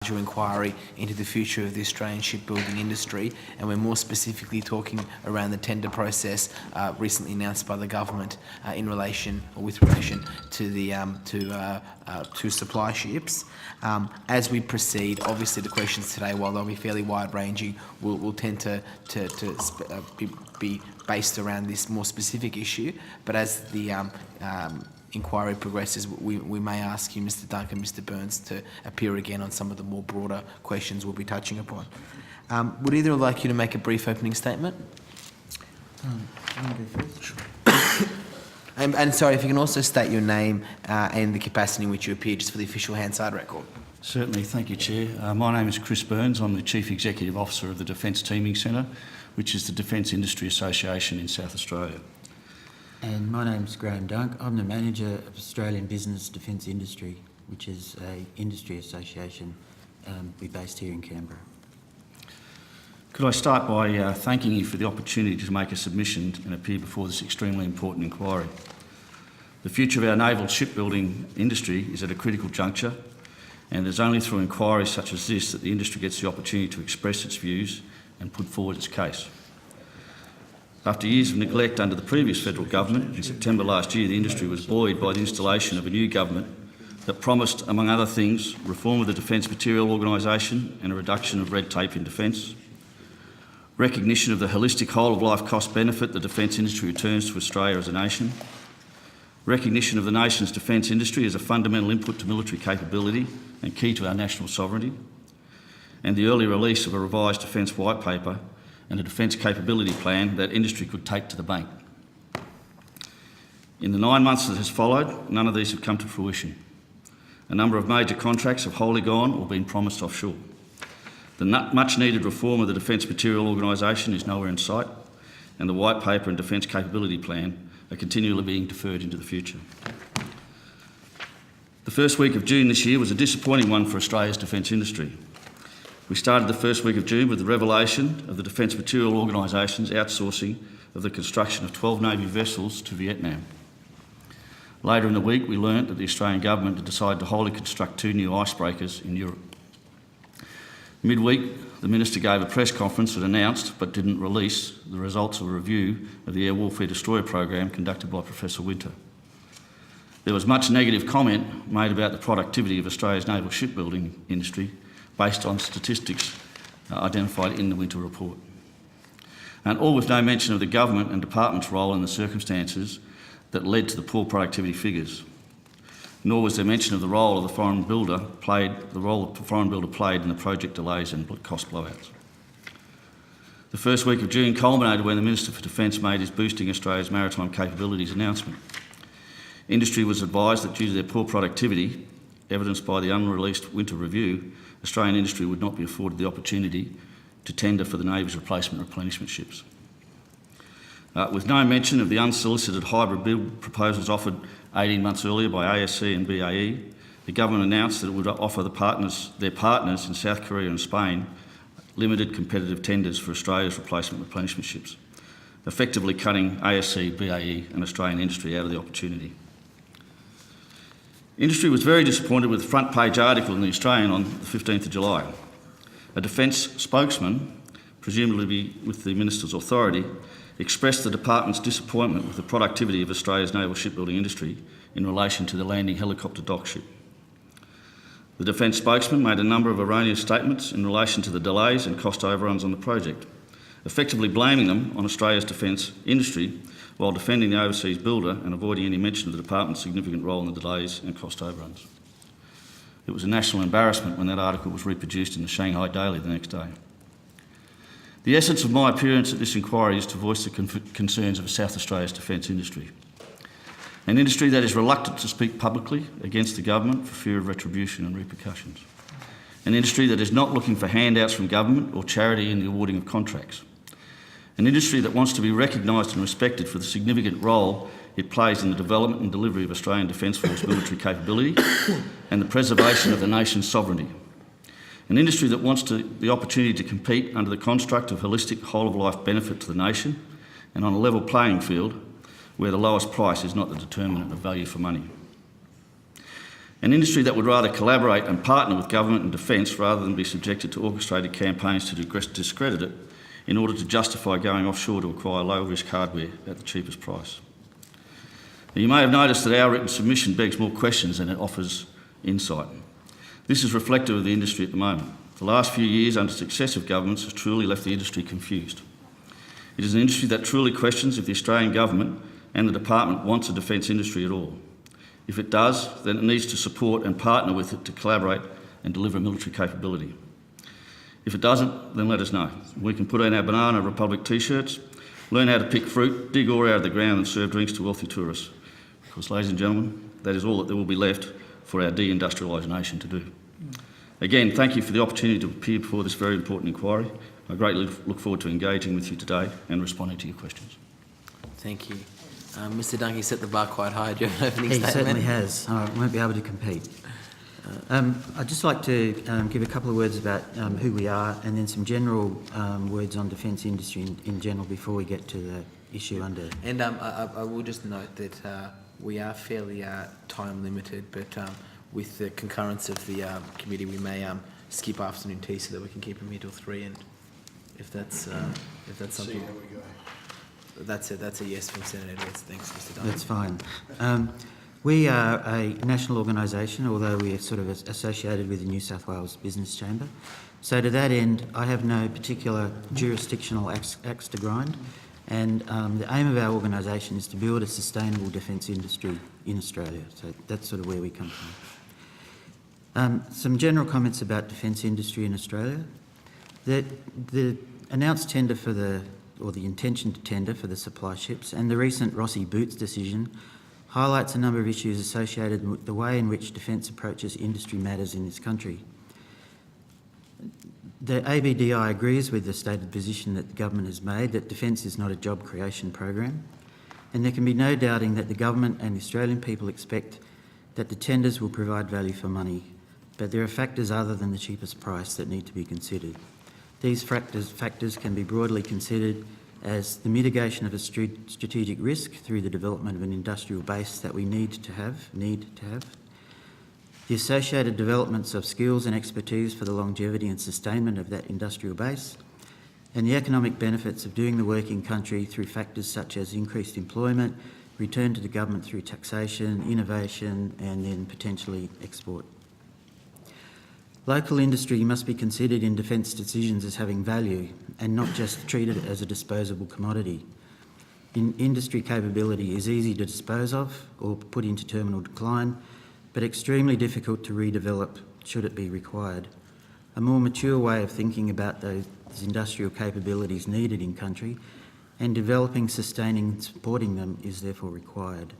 larger inquiry into the future of the Australian shipbuilding industry, and we're more specifically talking around the tender process recently announced by the government with relation to the to supply ships. As we proceed, obviously the questions today, while they'll be fairly wide-ranging, will tend to be based around this more specific issue. But as the inquiry progresses, we may ask you, Mr. Duncan, Mr. Burns, to appear again on some of the more broader questions we'll be touching upon. Would either like you to make a brief opening statement? And sorry, if you can also state your name and the capacity in which you appear, just for the official Hansard record. Certainly, thank you, Chair. My name is Chris Burns. I'm the Chief Executive Officer of the Defence Teaming Centre, which is the Defence Industry Association in South Australia. And my name's Graham Dunk. I'm the Manager of Australian Business Defence Industry, which is an industry association. We're based here in Canberra. Could I start by thanking you for the opportunity to make a submission and appear before this extremely important inquiry. The future of our naval shipbuilding industry is at a critical juncture, and it is only through inquiries such as this that the industry gets the opportunity to express its views and put forward its case. After years of neglect under the previous federal government, in September last year the industry was buoyed by the installation of a new government that promised, among other things, reform of the Defence Material Organisation and a reduction of red tape in defence, recognition of the holistic whole-of-life cost benefit the defence industry returns to Australia as a nation, recognition of the nation's defence industry as a fundamental input to military capability and key to our national sovereignty, and the early release of a revised defence white paper and a defence capability plan that industry could take to the bank. In the 9 months that has followed, none of these have come to fruition. A number of major contracts have wholly gone or been promised offshore. The much-needed reform of the Defence Material Organisation is nowhere in sight, and the white paper and defence capability plan are continually being deferred into the future. The first week of June this year was a disappointing one for Australia's defence industry. We started the first week of June with the revelation of the Defence Material Organisation's outsourcing of the construction of 12 Navy vessels to Vietnam. Later in the week, we learnt that the Australian government had decided to wholly construct 2 new icebreakers in Europe. Midweek, the Minister gave a press conference that announced, but didn't release, the results of a review of the Air Warfare Destroyer program conducted by Professor Winter. There was much negative comment made about the productivity of Australia's naval shipbuilding industry based on statistics identified in the Winter report. And all with no mention of the government and department's role in the circumstances that led to the poor productivity figures. Nor was there mention of the role the foreign builder played in the project delays and cost blowouts. The first week of June culminated when the Minister for Defence made his Boosting Australia's Maritime Capabilities announcement. Industry was advised that due to their poor productivity, evidenced by the unreleased Winter review, Australian industry would not be afforded the opportunity to tender for the Navy's replacement replenishment ships. With no mention of the unsolicited hybrid build proposals offered 18 months earlier by ASC and BAE, the government announced that it would offer their partners in South Korea and Spain limited competitive tenders for Australia's replacement replenishment ships, effectively cutting ASC, BAE and Australian industry out of the opportunity. Industry was very disappointed with the front page article in The Australian on the 15th of July. A defence spokesman, presumably with the Minister's authority, expressed the department's disappointment with the productivity of Australia's naval shipbuilding industry in relation to the landing helicopter dock ship. The defence spokesman made a number of erroneous statements in relation to the delays and cost overruns on the project, effectively blaming them on Australia's defence industry while defending the overseas builder and avoiding any mention of the department's significant role in the delays and cost overruns. It was a national embarrassment when that article was reproduced in the Shanghai Daily the next day. The essence of my appearance at this inquiry is to voice the concerns of South Australia's defence industry. An industry that is reluctant to speak publicly against the government for fear of retribution and repercussions. An industry that is not looking for handouts from government or charity in the awarding of contracts. An industry that wants to be recognised and respected for the significant role it plays in the development and delivery of Australian Defence Force military capability and the preservation of the nation's sovereignty. An industry that wants the opportunity to compete under the construct of holistic whole-of-life benefit to the nation and on a level playing field where the lowest price is not the determinant of value for money. An industry that would rather collaborate and partner with government and defence rather than be subjected to orchestrated campaigns to discredit it in order to justify going offshore to acquire low-risk hardware at the cheapest price. Now, you may have noticed that our written submission begs more questions than it offers insight. This is reflective of the industry at the moment. The last few years under successive governments has truly left the industry confused. It is an industry that truly questions if the Australian government and the department wants a defence industry at all. If it does, then it needs to support and partner with it to collaborate and deliver military capability. If it doesn't, then let us know. We can put on our Banana Republic t-shirts, learn how to pick fruit, dig ore out of the ground and serve drinks to wealthy tourists. Because, ladies and gentlemen, that is all that there will be left for our deindustrialised nation to do. Again, thank you for the opportunity to appear before this very important inquiry. I greatly look forward to engaging with you today and responding to your questions. Thank you. Mr Dunk, you set the bar quite high. Do you have an opening He statement? certainly has. I won't be able to compete. I'd just like to give a couple of words about who we are and then some general words on defence industry in general before we get to the issue under... And I will just note that we are fairly time limited, but with the concurrence of the committee, we may skip afternoon tea so that we can keep them here till 3. And if that's something, that's a yes from Senator Edwards. Thanks, Mr. Dunn. That's fine. We are a national organisation, although we are sort of associated with the New South Wales Business Chamber. So to that end, I have no particular jurisdictional axe to grind, and the aim of our organisation is to build a sustainable defence industry in Australia. So that's sort of where we come from. Some general comments about defence industry in Australia. The announced tender for the intention to tender for the supply ships and the recent Rossi Boots decision highlights a number of issues associated with the way in which defence approaches industry matters in this country. The ABDI agrees with the stated position that the government has made that defence is not a job creation program, and there can be no doubting that the government and the Australian people expect that the tenders will provide value for money, but there are factors other than the cheapest price that need to be considered. These factors can be broadly considered as the mitigation of a strategic risk through the development of an industrial base that we need to have, the associated developments of skills and expertise for the longevity and sustainment of that industrial base, and the economic benefits of doing the work in country through factors such as increased employment, return to the government through taxation, innovation, and then potentially export. Local industry must be considered in defence decisions as having value and not just treated as a disposable commodity. Industry capability is easy to dispose of or put into terminal decline, but extremely difficult to redevelop should it be required. A more mature way of thinking about those industrial capabilities needed in country and developing, sustaining and supporting them is therefore required.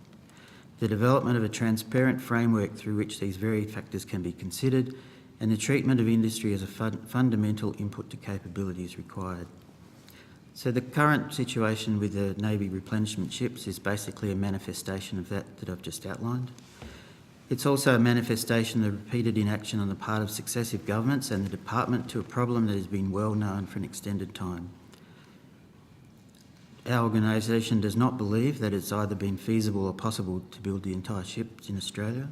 The development of a transparent framework through which these varied factors can be considered and the treatment of industry as a fundamental input to capability is required. So the current situation with the Navy replenishment ships is basically a manifestation of that I've just outlined. It's also a manifestation of repeated inaction on the part of successive governments and the department to a problem that has been well known for an extended time. Our organisation does not believe that it's either been feasible or possible to build the entire ships in Australia.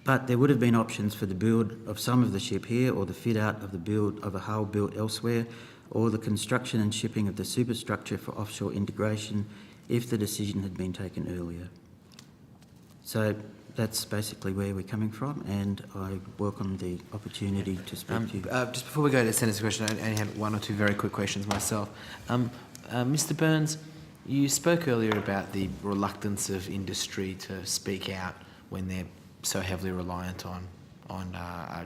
But there would have been options for the build of some of the ship here or the fit out of the build of a hull built elsewhere or the construction and shipping of the superstructure for offshore integration if the decision had been taken earlier. So that's basically where we're coming from, and I welcome the opportunity to speak to you. Just before we go to the Senator's question, I only had one or two very quick questions myself. Mr Burns, you spoke earlier about the reluctance of industry to speak out when they're so heavily reliant on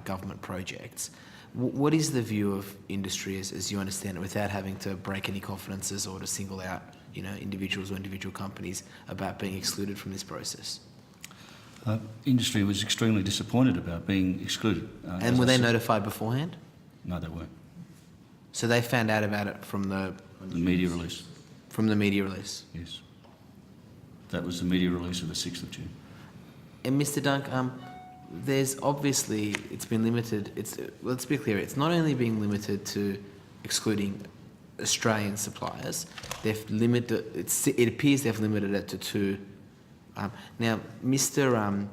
government projects. What is the view of industry as you understand it, without having to break any confidences or to single out, individuals or individual companies about being excluded from this process? Industry was extremely disappointed about being excluded. And were they notified beforehand? No, they weren't. So they found out about it from the media release. From the media release? Yes. That was the media release of the 6th of June. And Mr Dunk, there's obviously, it's been limited, let's be clear, it's not only being limited to excluding Australian suppliers, they've limited, it appears they've limited it to 2. Now, Mr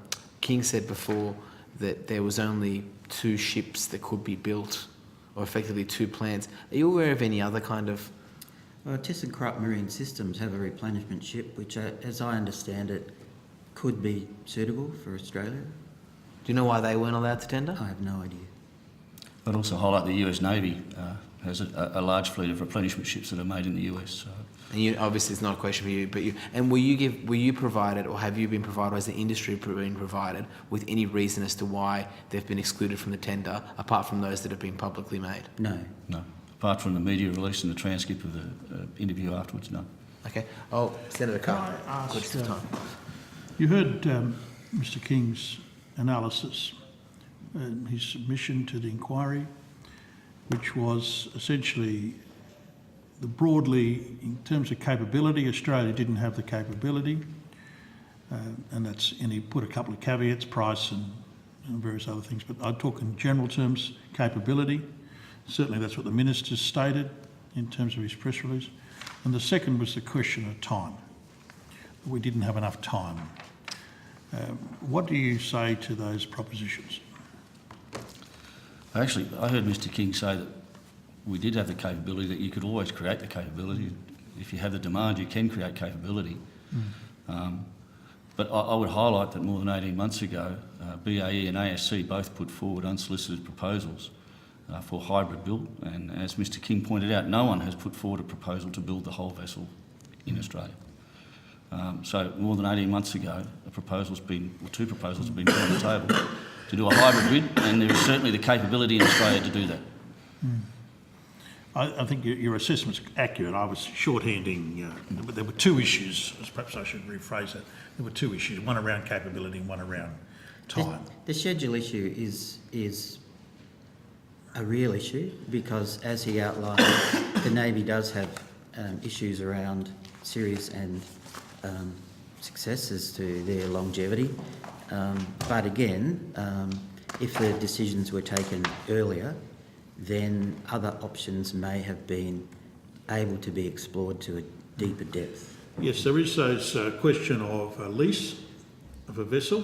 King said before that there was only 2 ships that could be built, or effectively 2 plants. Are you aware of any other kind of... Well, ThyssenKrupp Marine Systems have a replenishment ship, which, as I understand it, could be suitable for Australia. Do you know why they weren't allowed to tender? I have no idea. I'd also highlight the US Navy has a large fleet of replenishment ships that are made in the US. So. And you, obviously, it's not a question for you, but you. And were you provided, or have you been provided, or has the industry been provided with any reason as to why they've been excluded from the tender, apart from those that have been publicly made? No. No. Apart from the media release and the transcript of the interview afterwards, no. Okay. Oh, Senator Carr. Can I ask, Good time. You heard Mr King's analysis, his submission to the inquiry, which was essentially broadly, in terms of capability, Australia didn't have the capability, and he put a couple of caveats, price and various other things, but I'd talk in general terms, capability. Certainly that's what the Minister stated in terms of his press release. And the second was the question of time. We didn't have enough time. What do you say to those propositions? Actually, I heard Mr King say that we did have the capability, that you could always create the capability. If you have the demand, you can create capability. But I would highlight that more than 18 months ago, BAE and ASC both put forward unsolicited proposals for hybrid build. And as Mr King pointed out, no one has put forward a proposal to build the whole vessel in Australia. So more than 18 months ago, two proposals have been put on the table to do a hybrid bid, and there is certainly the capability in Australia to do that. I think your assessment's accurate. I was shorthanding, but there were 2 issues, perhaps I should rephrase that. There were 2 issues, one around capability and one around time. The schedule issue is a real issue because, as he outlined, the Navy does have issues around serious and success as to their longevity. But again, if the decisions were taken earlier, then other options may have been able to be explored to a deeper depth. Yes, there is those question of a lease of a vessel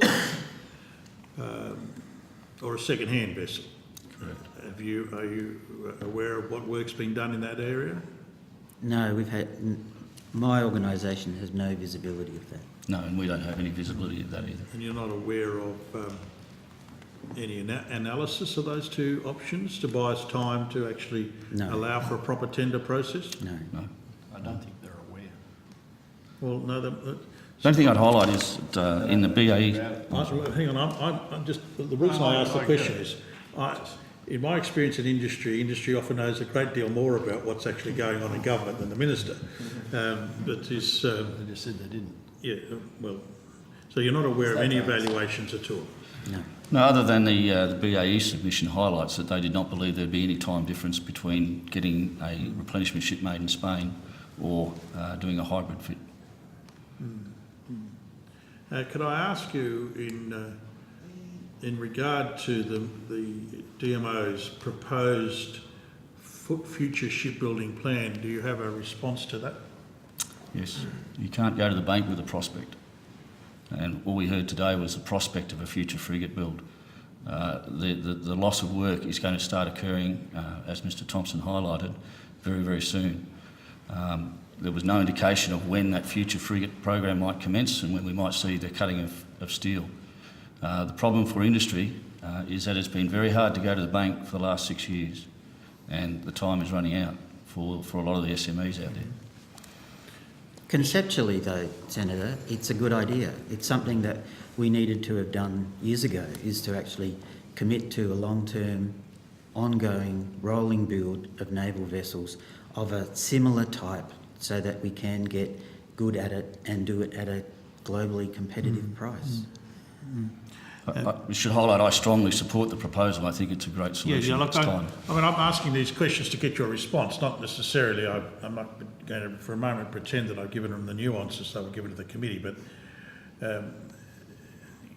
or a second-hand vessel. Correct. Are you aware of what work's been done in that area? No, my organisation has no visibility of that. No, and we don't have any visibility of that either. And you're not aware of any analysis of those 2 options to buy us time to actually allow for a proper tender process? No. I don't think they're aware. Well, no. The only thing I'd highlight is that in the BAE... Hang on, I'm just... The reason I ask the question is, in my experience in industry often knows a great deal more about what's actually going on in government than the Minister. But is... They just said they didn't. Yeah, well... So you're not aware of any evaluations at all? No. No, other than the BAE submission highlights that they did not believe there'd be any time difference between getting a replenishment ship made in Spain or doing a hybrid fit. Could I ask you, in regard to the DMO's proposed future shipbuilding plan, do you have a response to that? Yes, you can't go to the bank with a prospect. And all we heard today was the prospect of a future frigate build. The loss of work is going to start occurring, as Mr Thompson highlighted, very, very soon. There was no indication of when that future frigate program might commence and when we might see the cutting of steel. The problem for industry is that it's been very hard to go to the bank for the last 6 years, and the time is running out for a lot of the SMEs out there. Conceptually, though, Senator, it's a good idea. It's something that we needed to have done years ago, is to actually commit to a long-term, ongoing, rolling build of naval vessels of a similar type so that we can get good at it and do it at a globally competitive price. I should highlight I strongly support the proposal. I think it's a great solution at this time. I'm asking these questions to get your response, not necessarily, I'm not going to for a moment pretend that I've given them the nuances that were given to the committee, but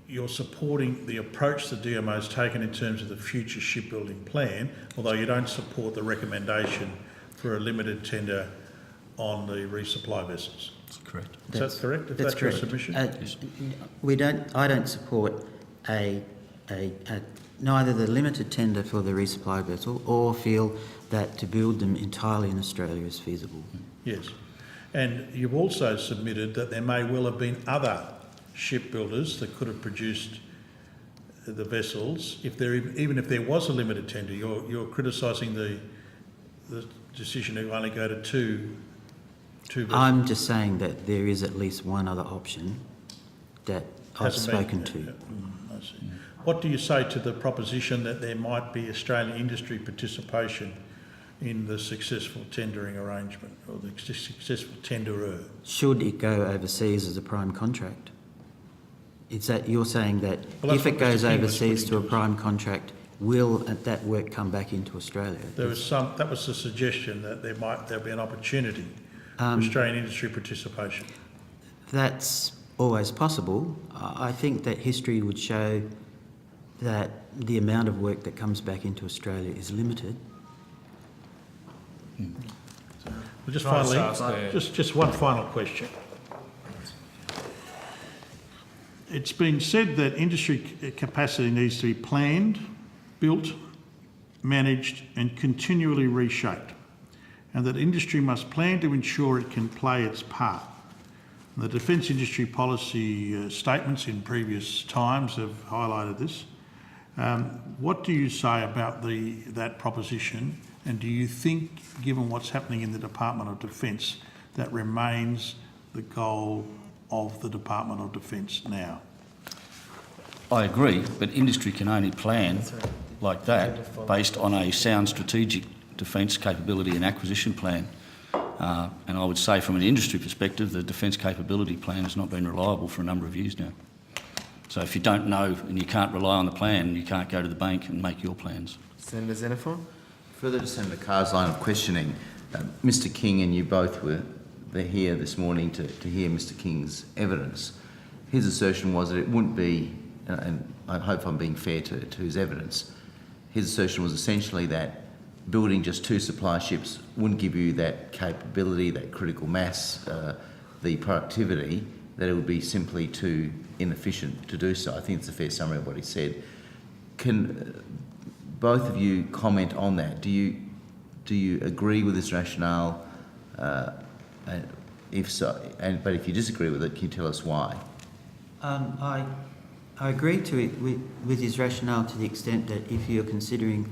you're supporting the approach the DMO's taken in terms of the future shipbuilding plan, although you don't support the recommendation for a limited tender on the resupply vessels. That's correct. Is that correct? That's your correct. submission? I don't support neither the limited tender for the resupply vessel or feel that to build them entirely in Australia is feasible. Yes. And you've also submitted that there may well have been other shipbuilders that could have produced the vessels. Even if there was a limited tender, you're criticising the decision to only go to two vessels. I'm just saying that there is at least one other option that I've spoken to. I see. What do you say to the proposition that there might be Australian industry participation in the successful tendering arrangement, or the successful tenderer? Should it go overseas as a prime contract? Is that you're saying that if it goes overseas to a prime contract, will that work come back into Australia? That was the suggestion that there'll be an opportunity for Australian industry participation. That's always possible. I think that history would show that the amount of work that comes back into Australia is limited. Well, just finally, just one final question. It's been said that industry capacity needs to be planned, built, managed and continually reshaped, and that industry must plan to ensure it can play its part. The defence industry policy statements in previous times have highlighted this. What do you say about that proposition, and do you think, given what's happening in the Department of Defence, that remains the goal of the Department of Defence now? I agree, but industry can only plan like that based on a sound strategic defence capability and acquisition plan. And I would say from an industry perspective, the defence capability plan has not been reliable for a number of years now. So if you don't know and you can't rely on the plan, you can't go to the bank and make your plans. Senator Xenophon? Further to Senator Carr's line of questioning, Mr King and you both were here this morning to hear Mr King's evidence. His assertion was that it wouldn't be, and I hope I'm being fair to his evidence, his assertion was essentially that building just 2 supply ships wouldn't give you that capability, that critical mass, the productivity, that it would be simply too inefficient to do so. I think it's a fair summary of what he said. Can both of you comment on that? Do you agree with this rationale? If so, but if you disagree with it, can you tell us why? I agree to it with his rationale to the extent that if you're considering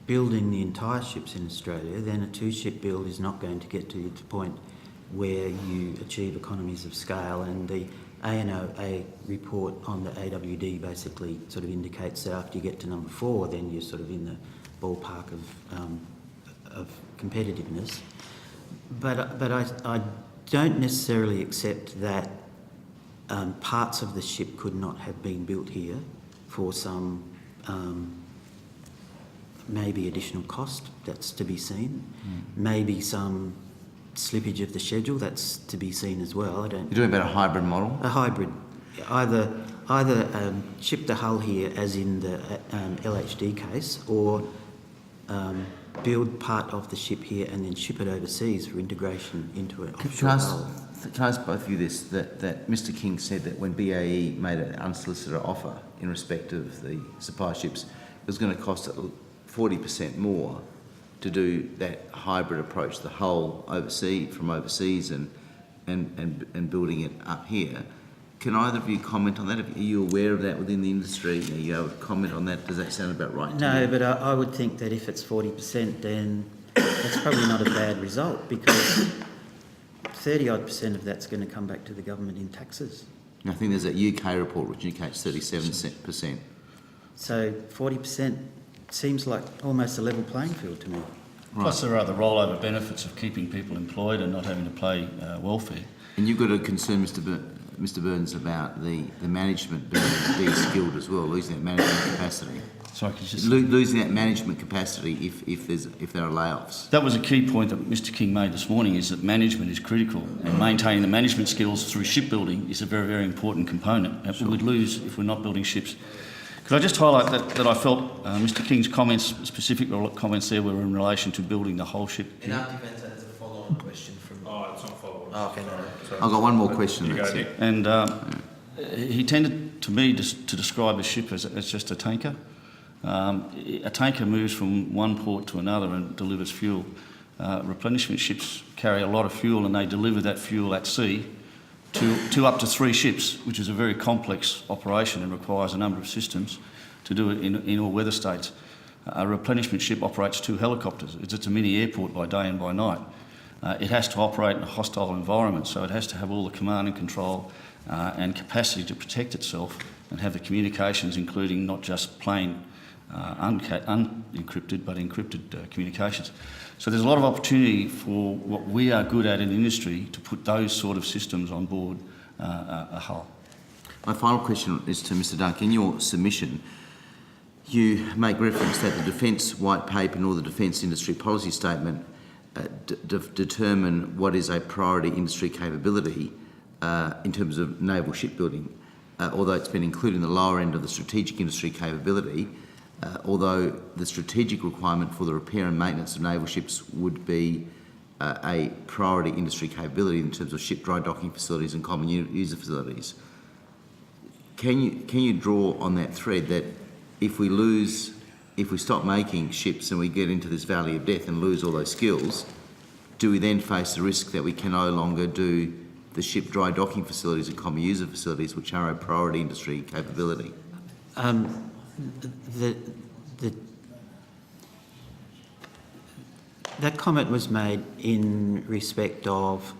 building the entire ships in Australia, then a 2-ship build is not going to get to the point where you achieve economies of scale, and the ANOA report on the AWD basically sort of indicates that after you get to number 4, then you're sort of in the ballpark of competitiveness. But I don't necessarily accept that parts of the ship could not have been built here for some maybe additional cost, that's to be seen. Maybe some slippage of the schedule, that's to be seen as well. You're talking about a hybrid model? A hybrid. Either ship the hull here, as in the LHD case, or build part of the ship here and then ship it overseas for integration into an offshore hull. Can I ask both of you this, that Mr King said that when BAE made an unsolicited offer in respect of the supply ships, it was going to cost 40% more to do that hybrid approach, the hull overseas and building it up here. Can either of you comment on that? Are you aware of that within the industry? Are you able to comment on that? Does that sound about right to you? No, but I would think that if it's 40%, then that's probably not a bad result, because 30-odd% of that's going to come back to the government in taxes. I think there's a UK report which indicates 37%. So 40% seems like almost a level playing field to me. Right. Plus there are the rollover benefits of keeping people employed and not having to pay welfare. And you've got a concern, Mr Burns, about the management being de-skilled as well, losing that management capacity. Sorry, could you just... Losing that management capacity if there are layoffs. That was a key point that Mr King made this morning, is that management is critical, and maintaining the management skills through shipbuilding is a very, very important component. Sure. We'd lose if we're not building ships. Could I just highlight that I felt Mr King's comments, specific comments there, were in relation to building the whole ship. In our defence, there's a follow-on question from... Oh, it's not follow-on. Oh, okay, no. I've got one more question. You That's go, it. Nick. And he tended to me, to describe a ship as just a tanker. A tanker moves from one port to another and delivers fuel. Replenishment ships carry a lot of fuel and they deliver that fuel at sea to up to 3 ships, which is a very complex operation and requires a number of systems to do it in all weather states. A replenishment ship operates 2 helicopters. It's a mini airport by day and by night. It has to operate in a hostile environment, so it has to have all the command and control and capacity to protect itself and have the communications, including not just plain unencrypted but encrypted communications. So there's a lot of opportunity for what we are good at in industry to put those sort of systems on board a hull. My final question is to Mr Duncan. In your submission, you make reference that the Defence White Paper nor the Defence Industry Policy Statement determine what is a priority industry capability in terms of naval shipbuilding, although it's been included in the lower end of the strategic industry capability, although the strategic requirement for the repair and maintenance of naval ships would be a priority industry capability in terms of ship dry docking facilities and common user facilities. Can you draw on that thread that if we stop making ships and we get into this valley of death and lose all those skills, do we then face the risk that we can no longer do the ship dry docking facilities and common user facilities, which are a priority industry capability? That comment was made in respect of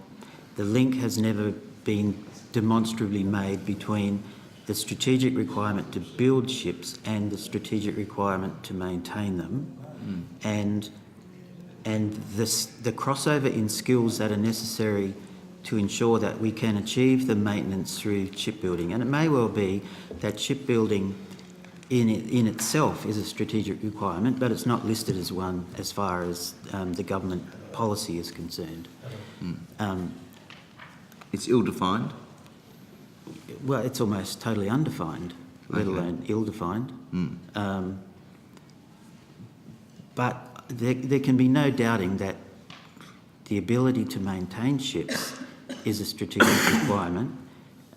the link has never been demonstrably made between the strategic requirement to build ships and the strategic requirement to maintain them, and the crossover in skills that are necessary to ensure that we can achieve the maintenance through shipbuilding. And it may well be that shipbuilding in itself is a strategic requirement, but it's not listed as one as far as the government policy is concerned. It's ill-defined? Well, it's almost totally undefined, let alone ill-defined. But there can be no doubting that the ability to maintain ships is a strategic requirement.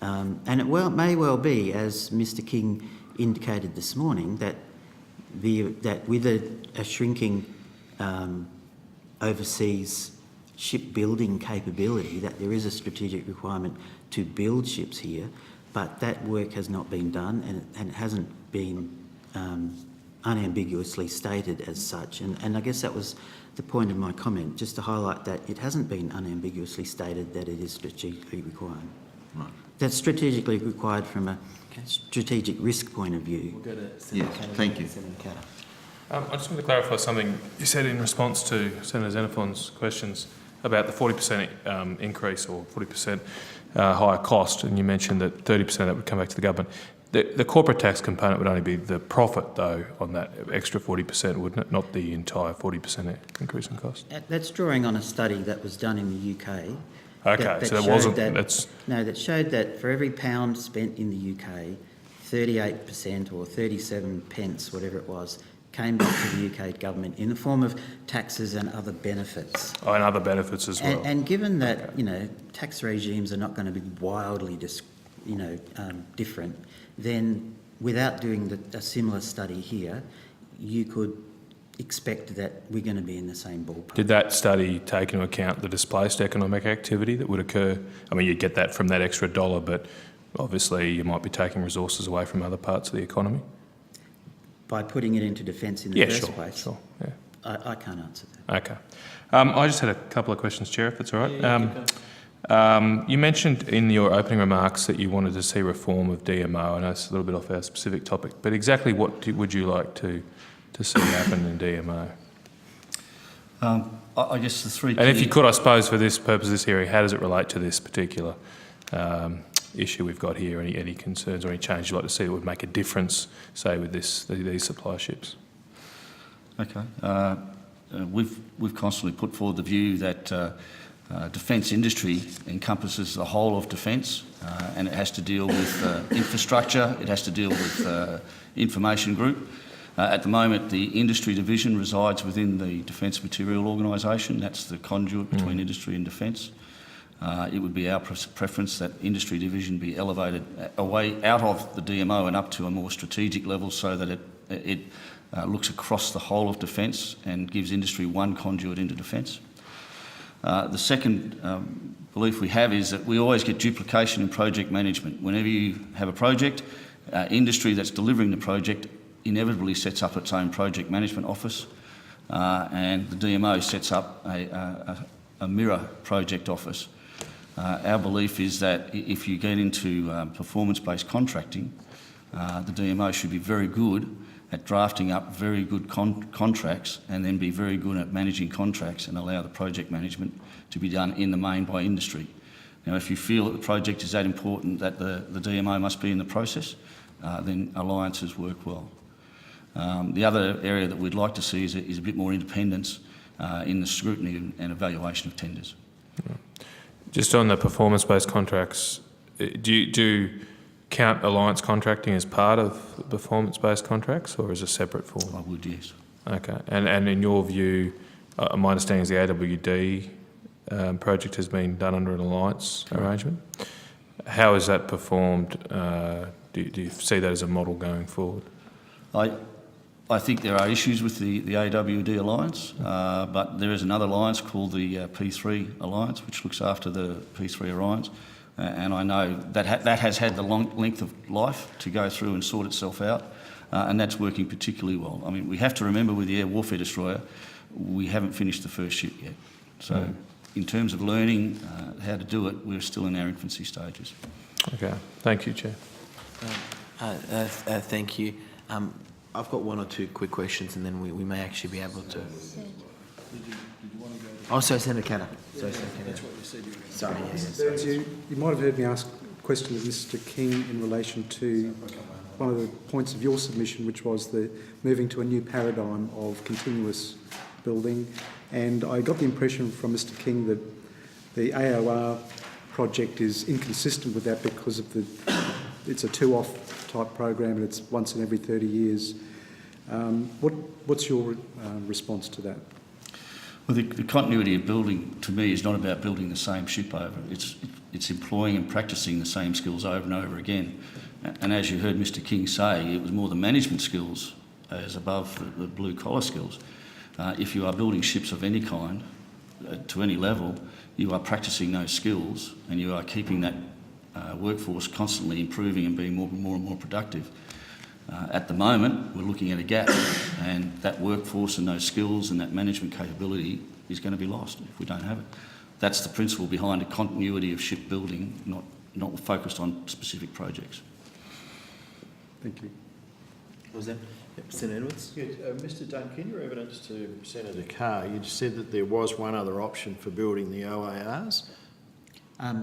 And it may well be, as Mr King indicated this morning, that with a shrinking overseas shipbuilding capability, that there is a strategic requirement to build ships here, but that work has not been done and it hasn't been unambiguously stated as such. And I guess that was the point of my comment, just to highlight that it hasn't been unambiguously stated that it is strategically required. Right. That's strategically required from a strategic risk point of view. We'll go to Senator Yes, Kennedy thank you. and Senator Catter. I just want to clarify something you said in response to Senator Xenophon's questions about the 40% increase or 40% higher cost, and you mentioned that 30% of that would come back to the government. The corporate tax component would only be the profit, though, on that extra 40%, wouldn't it? Not the entire 40% increase in cost. That's drawing on a study that was done in the UK. Okay, so that wasn't... that showed that for every pound spent in the UK, 38% or 37 pence, whatever it was, came back to the UK government in the form of taxes and other benefits. Oh, and other benefits as well. And given that, tax regimes are not going to be wildly, different, then without doing a similar study here, you could expect that we're going to be in the same ballpark. Did that study take into account the displaced economic activity that would occur? I mean, you'd get that from that extra dollar, but obviously you might be taking resources away from other parts of the economy. By putting it into defence in the first place? Sure, yeah. I can't answer that. Okay. I just had a couple of questions, Chair, if that's all right. You mentioned in your opening remarks that you wanted to see reform of DMO. I know it's a little bit off our specific topic, but exactly what would you like to see happen in DMO? I guess the three... And if you could, I suppose, for this purpose of this hearing, how does it relate to this particular issue we've got here? Any concerns or any change you'd like to see that would make a difference, say, with these supply ships? Okay. We've constantly put forward the view that defence industry encompasses the whole of defence, and it has to deal with infrastructure, it has to deal with information group. At the moment, the industry division resides within the Defence Material Organisation. That's the conduit between industry and defence. It would be our preference that industry division be elevated away out of the DMO and up to a more strategic level, so that it looks across the whole of defence and gives industry one conduit into defence. The second belief we have is that we always get duplication in project management. Whenever you have a project, industry that's delivering the project inevitably sets up its own project management office, and the DMO sets up a mirror project office. Our belief is that if you get into performance-based contracting, the DMO should be very good at drafting up very good contracts, and then be very good at managing contracts, and allow the project management to be done in the main by industry. Now, if you feel that the project is that important that the DMO must be in the process, then alliances work well. The other area that we'd like to see is a bit more independence in the scrutiny and evaluation of tenders. Just on the performance-based contracts, do you count alliance contracting as part of performance-based contracts, or is it a separate form? I would, yes. Okay. And in your view, my understanding is the AWD project has been done under an alliance arrangement. How is that performed? Do you see that as a model going forward? I think there are issues with the AWD Alliance, but there is another alliance called the P3 Alliance, which looks after the P3 Alliance, and I know that has had the long length of life to go through and sort itself out, and that's working particularly well. I mean, we have to remember with the Air Warfare Destroyer, we haven't finished the first ship yet. So in terms of learning how to do it, we're still in our infancy stages. Okay. Thank you, Chair. Thank you. I've got one or two quick questions, and then we may actually be able to. Oh, sorry, Senator Canner. Sorry, Senator Canner. That's what you said. Sorry, yes. You might have heard me ask a question of Mr. King in relation to one of the points of your submission, which was the moving to a new paradigm of continuous building. And I got the impression from Mr. King that the AOR project is inconsistent with that because of it's a two-off type program and it's once in every 30 years. What's your response to that? Well, the continuity of building, to me, is not about building the same ship over. It's employing and practising the same skills over and over again. And as you heard Mr. King say, it was more the management skills as above the blue-collar skills. If you are building ships of any kind, to any level, you are practising those skills and you are keeping that workforce constantly improving and being more and more productive. At the moment, we're looking at a gap, and that workforce and those skills and that management capability is going to be lost if we don't have it. That's the principle behind a continuity of shipbuilding, not focused on specific projects. Thank you. What was that? Yep, Senator Edwards? Yeah, Mr. Duncan, in your evidence to Senator Carr, you said that there was one other option for building the OARs.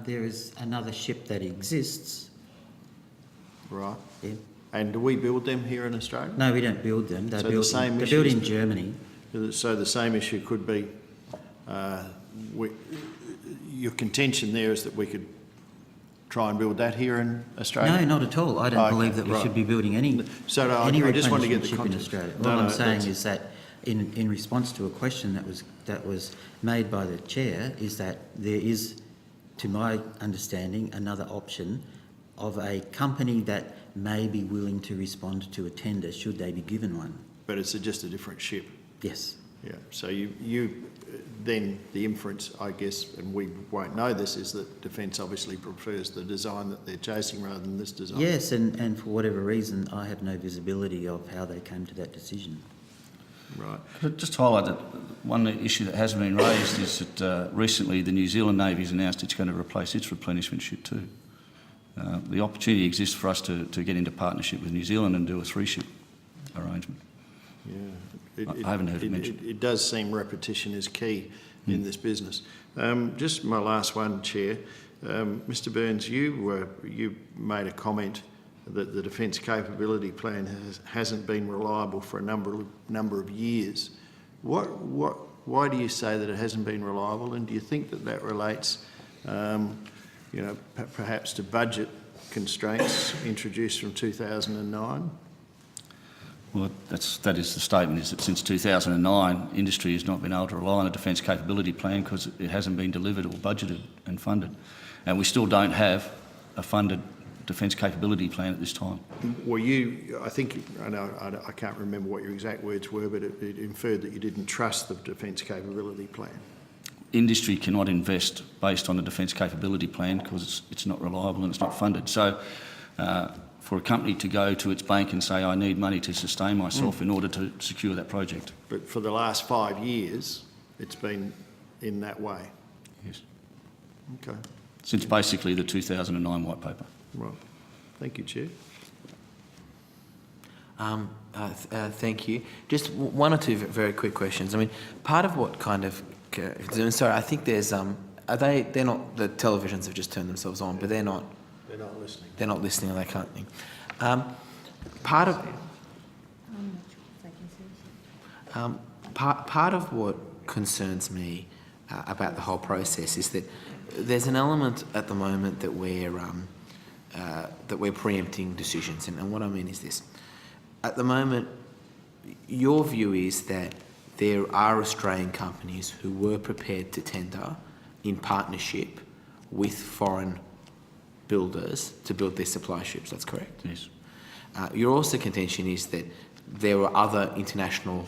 There is another ship that exists. Right. Yeah. And do we build them here in Australia? No, we don't build them. They're So built, the same they're issues- built in Germany. So the same issue could be, your contention there is that we could try and build that here in Australia? No, not at all. I don't Okay, believe that we right. should be building any So no, any I just want to get replenishment the ship in context. Australia. No, All I'm no, saying that's- is that in response to a question that was made by the chair, is that there is, to my understanding, another option of a company that may be willing to respond to a tender should they be given one. But it's just a different ship. Yes. Yeah. So you then the inference, I guess, and we won't know this, is that Defence obviously prefers the design that they're chasing rather than this design. Yes, and for whatever reason, I have no visibility of how they came to that decision. Right. Could I just highlight that one issue that has been raised is that recently the New Zealand Navy has announced it's going to replace its replenishment ship too. The opportunity exists for us to get into partnership with New Zealand and do a 3-ship arrangement. Yeah. I haven't heard it mentioned. It does seem repetition is key in this business. Just my last one, Chair. Mr. Burns, you made a comment that the Defence Capability Plan hasn't been reliable for a number of years. Why do you say that it hasn't been reliable, and do you think that relates, perhaps to budget constraints introduced from 2009? Well, that is the statement, is that since 2009, industry has not been able to rely on a defence capability plan because it hasn't been delivered or budgeted and funded. And we still don't have a funded defence capability plan at this time. Well, I think, I can't remember what your exact words were, but it inferred that you didn't trust the defence capability plan. Industry cannot invest based on a defence capability plan because it's not reliable and it's not funded. So for a company to go to its bank and say, I need money to sustain myself in order to secure that project. But for the last 5 years, it's been in that way. Yes. Okay, Since basically the 2009 white paper. right. Thank you, Chair. Thank you. Just one or two very quick questions. I mean, part of what kind of... sorry, I think there's... they're not... The televisions have just turned themselves on, but they're not... They're not listening. They're not listening, or they can't think. Part of what concerns me about the whole process is that there's an element at the moment that we're preempting decisions, and what I mean is this: at the moment, your view is that there are Australian companies who were prepared to tender in partnership with foreign builders to build their supply ships. That's correct? Yes. Your also contention is that there were other international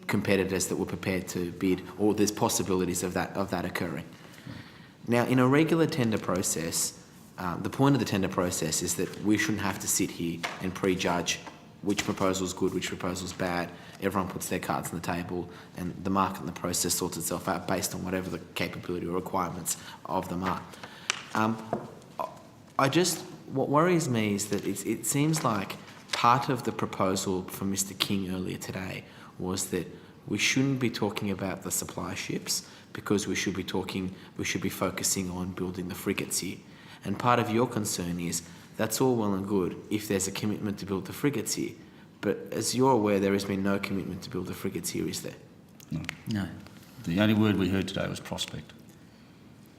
competitors that were prepared to bid, or there's possibilities of that occurring. Now, in a regular tender process, the point of the tender process is that we shouldn't have to sit here and prejudge which proposal's good, which proposal's bad. Everyone puts their cards on the table, and the market and the process sorts itself out based on whatever the capability or requirements of them are. What worries me is that it seems like part of the proposal from Mr. King earlier today was that we shouldn't be talking about the supply ships because we should be focusing on building the frigates here. And part of your concern is that's all well and good if there's a commitment to build the frigates here. But as you're aware, there has been no commitment to build the frigates here, is there? No. No, The only word we heard today was prospect.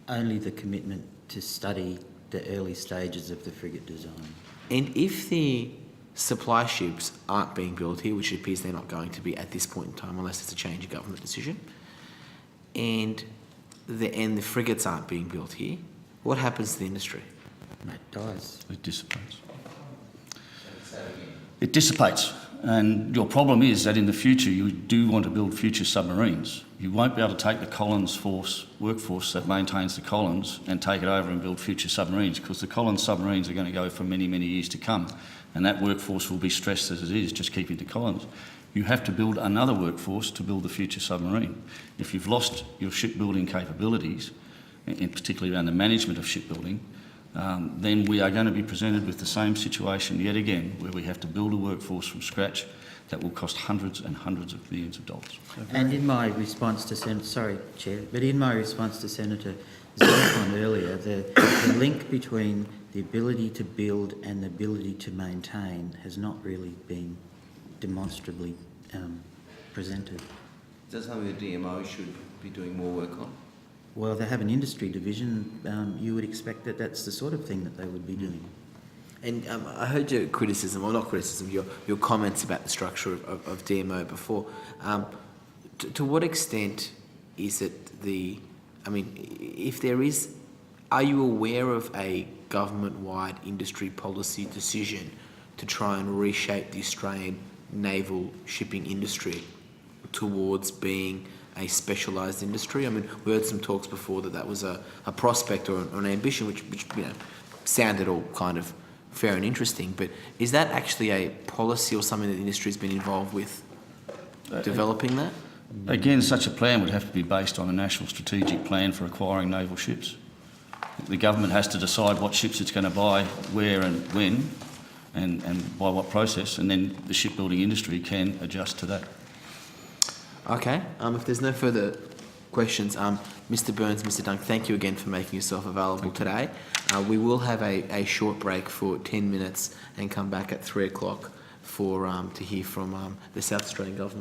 only the commitment to study the early stages of the frigate design. And if the supply ships aren't being built here, which it appears they're not going to be at this point in time unless it's a change of government decision, and the frigates aren't being built here, what happens to the industry? It dies. It dissipates. It dissipates. And your problem is that in the future you do want to build future submarines. You won't be able to take the Collins workforce that maintains the Collins and take it over and build future submarines, because the Collins submarines are going to go for many, many years to come. And that workforce will be stressed as it is, just keeping the Collins. You have to build another workforce to build the future submarine. If you've lost your shipbuilding capabilities, and particularly around the management of shipbuilding, then we are going to be presented with the same situation yet again, where we have to build a workforce from scratch that will cost hundreds and hundreds of millions of dollars. And in my response to in my response to Senator Xenophon earlier, the link between the ability to build and the ability to maintain has not really been demonstrably presented. Is that something the DMO should be doing more work on? Well, they have an industry division. You would expect that that's the sort of thing that they would be doing. And I heard your criticism, or not criticism, your comments about the structure of DMO before. To what extent is it if there is, are you aware of a government-wide industry policy decision to try and reshape the Australian naval shipping industry towards being a specialised industry? I mean, we heard some talks before that was a prospect or an ambition, which sounded all kind of fair and interesting, but is that actually a policy or something that the industry has been involved with developing that? Again, such a plan would have to be based on a national strategic plan for acquiring naval ships. The government has to decide what ships it's going to buy, where and when, and by what process, and then the shipbuilding industry can adjust to that. Okay, if there's no further questions, Mr. Burns, Mr. Dunk, thank you again for making yourself available today. We will have a short break for 10 minutes and come back at 3 o'clock to hear from the South Australian Government.